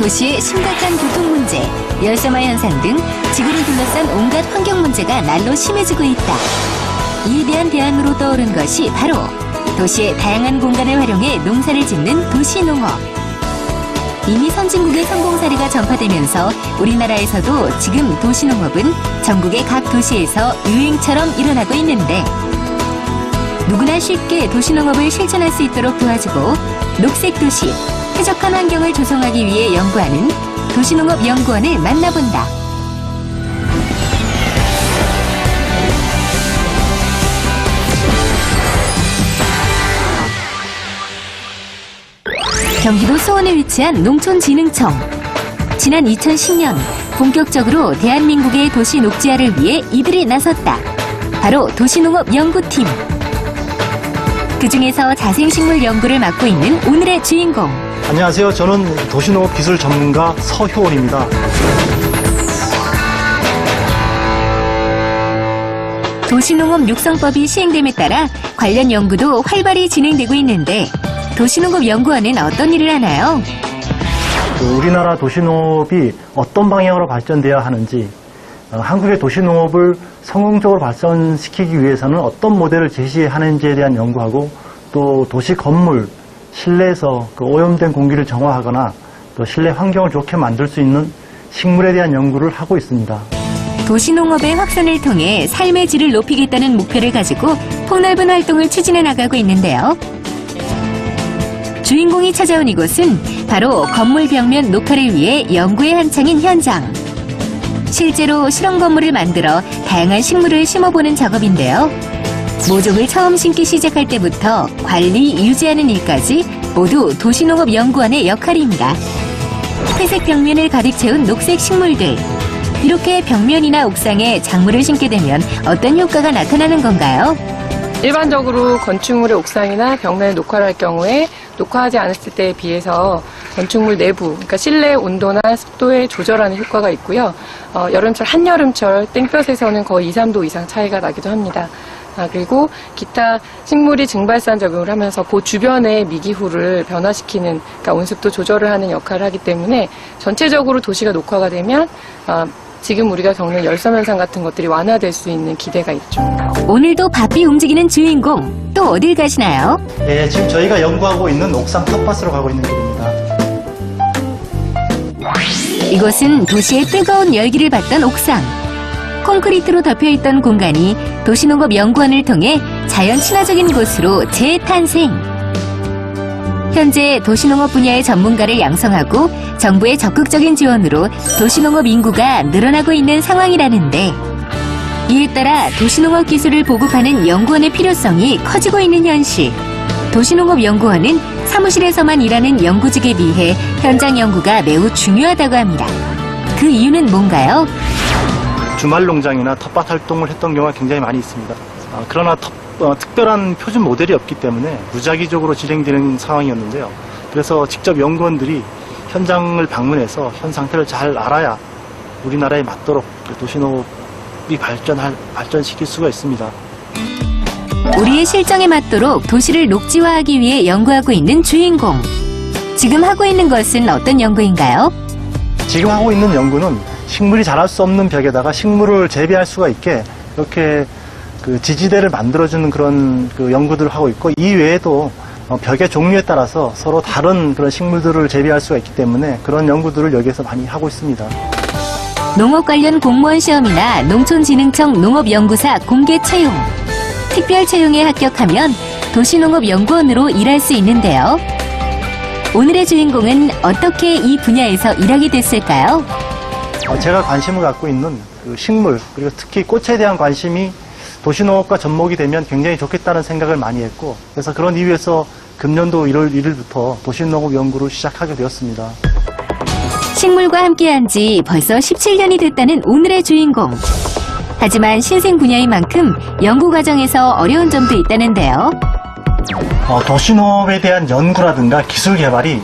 도시의 심각한 교통 문제, 열섬화 현상 등 지구를 둘러싼 온갖 환경 문제가 날로 심해지고 있다. 이에 대한 대안으로 떠오른 것이 바로 도시의 다양한 공간을 활용해 농사를 짓는 도시농업. 이미 선진국의 성공 사례가 전파되면서 우리나라에서도 지금 도시농업은 전국의 각 도시에서 유행처럼 일어나고 있는데, 누구나 쉽게 도시농업을 실천할 수 있도록 도와주고 녹색도시, 쾌적한 환경을 조성하기 위해 연구하는 도시농업연구원을 만나본다. 경기도 수원에 위치한 농촌진흥청. 지난 2010년 본격적으로 대한민국의 도시 녹지화를 위해 이들이 나섰다. 바로 도시농업연구팀. 그중에서 자생식물 연구를 맡고 있는 오늘의 주인공. 안녕하세요. 저는 도시농업 기술 전문가 서효원입니다. 도시농업 육성법이 시행됨에 따라 관련 연구도 활발히 진행되고 있는데, 도시농업연구원은 어떤 일을 하나요? 우리나라 도시농업이 어떤 방향으로 발전되어야 하는지, 한국의 도시농업을 성공적으로 발전시키기 위해서는 어떤 모델을 제시하는지에 대한 연구하고, 또 도시 건물, 실내에서 오염된 공기를 정화하거나 또 실내 환경을 좋게 만들 수 있는 식물에 대한 연구를 하고 있습니다. 도시농업의 확산을 통해 삶의 질을 높이겠다는 목표를 가지고 폭넓은 활동을 추진해 나가고 있는데요. 주인공이 찾아온 이곳은 바로 건물 벽면 녹화를 위해 연구에 한창인 현장. 실제로 실험 건물을 만들어 다양한 식물을 심어보는 작업인데요. 모종을 처음 심기 시작할 때부터 관리, 유지하는 일까지 모두 도시농업연구원의 역할입니다. 회색 벽면을 가득 채운 녹색 식물들. 이렇게 벽면이나 옥상에 작물을 심게 되면 어떤 효과가 나타나는 건가요? 일반적으로 건축물의 옥상이나 벽면에 녹화를 할 경우에 녹화하지 않았을 때에 비해서 건축물 내부, 그러니까 실내 온도나 습도에 조절하는 효과가 있고요. 여름철, 한여름철 땡볕에서는 거의 2, 3도 이상 차이가 나기도 합니다. 그리고 기타 식물이 증발산 적용을 하면서 그 주변의 미기후를 변화시키는, 그러니까 온습도 조절을 하는 역할을 하기 때문에 전체적으로 도시가 녹화가 되면 지금 우리가 겪는 열섬 현상 같은 것들이 완화될 수 있는 기대가 있죠. 오늘도 바삐 움직이는 주인공, 또 어딜 가시나요? 네, 지금 저희가 연구하고 있는 옥상 텃밭으로 가고 있는 길입니다. 이곳은 도시의 뜨거운 열기를 받던 옥상. 콘크리트로 덮여있던 공간이 도시농업연구원을 통해 자연 친화적인 곳으로 재탄생. 현재 도시농업 분야의 전문가를 양성하고 정부의 적극적인 지원으로 도시농업 인구가 늘어나고 있는 상황이라는데, 이에 따라 도시농업 기술을 보급하는 연구원의 필요성이 커지고 있는 현실. 도시농업연구원은 사무실에서만 일하는 연구직에 비해 현장 연구가 매우 중요하다고 합니다. 그 이유는 뭔가요? 주말 농장이나 텃밭 활동을 했던 경우가 굉장히 많이 있습니다. 그러나 특별한 표준 모델이 없기 때문에 무작위적으로 진행되는 상황이었는데요. 그래서 직접 연구원들이 현장을 방문해서 현 상태를 잘 알아야 우리나라에 맞도록 도시농업이 발전시킬 수가 있습니다. 우리의 실정에 맞도록 도시를 녹지화하기 위해 연구하고 있는 주인공. 지금 하고 있는 것은 어떤 연구인가요? 지금 하고 있는 연구는 식물이 자랄 수 없는 벽에다가 식물을 재배할 수가 있게 이렇게 지지대를 만들어주는 그런 연구들을 하고 있고, 이 외에도 벽의 종류에 따라서 서로 다른 그런 식물들을 재배할 수가 있기 때문에 그런 연구들을 여기에서 많이 하고 있습니다. 농업 관련 공무원 시험이나 농촌진흥청 농업연구사 공개 채용. 특별 채용에 합격하면 도시농업연구원으로 일할 수 있는데요. 오늘의 주인공은 어떻게 이 분야에서 일하게 됐을까요? 제가 관심을 갖고 있는 식물, 그리고 특히 꽃에 대한 관심이 도시농업과 접목이 되면 굉장히 좋겠다는 생각을 많이 했고, 그래서 그런 이유에서 금년도 1월 1일부터 도시농업 연구를 시작하게 되었습니다. 식물과 함께한 지 벌써 17년이 됐다는 오늘의 주인공. 하지만 신생 분야인 만큼 연구 과정에서 어려운 점도 있다는데요. 도시농업에 대한 연구라든가 기술 개발이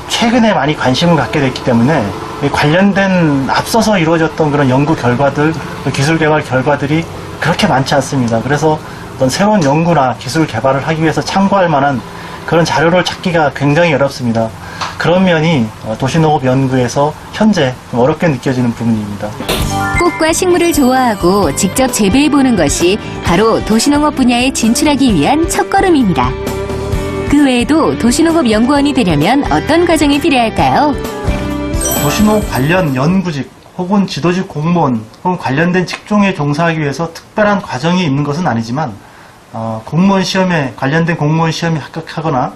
최근에 많이 관심을 갖게 됐기 때문에 관련된 앞서서 이루어졌던 그런 연구 결과들, 기술 개발 결과들이 그렇게 많지 않습니다. 그래서 어떤 새로운 연구나 기술 개발을 하기 위해서 참고할 만한 그런 자료를 찾기가 굉장히 어렵습니다. 그런 면이 도시농업 연구에서 현재 좀 어렵게 느껴지는 부분입니다. 꽃과 식물을 좋아하고 직접 재배해보는 것이 바로 도시농업 분야에 진출하기 위한 첫걸음입니다. 그 외에도 도시농업연구원이 되려면 어떤 과정이 필요할까요? 도시농업 관련 연구직 혹은 지도직 공무원 혹은 관련된 직종에 종사하기 위해서 특별한 과정이 있는 것은 아니지만 공무원 시험에 관련된 공무원 시험에 합격하거나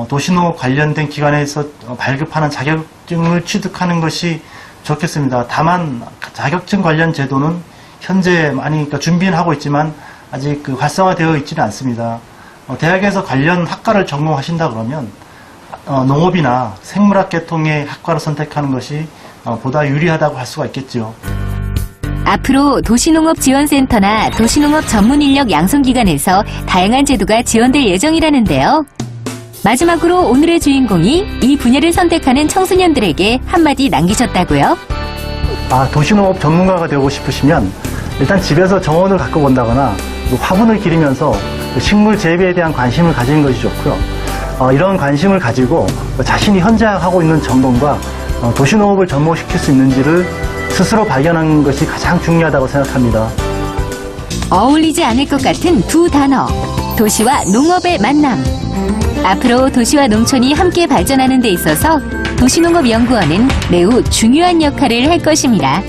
도시농업 관련된 기관에서 발급하는 자격증을 취득하는 것이 좋겠습니다. 다만 자격증 관련 제도는 현재 많이 준비는 하고 있지만 아직 활성화되어 있지는 않습니다. 대학에서 관련 학과를 전공하신다 그러면 농업이나 생물학 계통의 학과를 선택하는 것이 보다 유리하다고 할 수가 있겠죠. 앞으로 도시농업지원센터나 도시농업 전문인력 양성기관에서 다양한 제도가 지원될 예정이라는데요. 마지막으로 오늘의 주인공이 이 분야를 선택하는 청소년들에게 한마디 남기셨다고요? 도시농업 전문가가 되고 싶으시면 일단 집에서 정원을 갖고 본다거나 화분을 기르면서 식물 재배에 대한 관심을 가지는 것이 좋고요. 이런 관심을 가지고 자신이 현재 하고 있는 전공과 도시농업을 접목시킬 수 있는지를 스스로 발견하는 것이 가장 중요하다고 생각합니다. 어울리지 않을 것 같은 두 단어, 도시와 농업의 만남. 앞으로 도시와 농촌이 함께 발전하는 데 있어서 도시농업연구원은 매우 중요한 역할을 할 것입니다.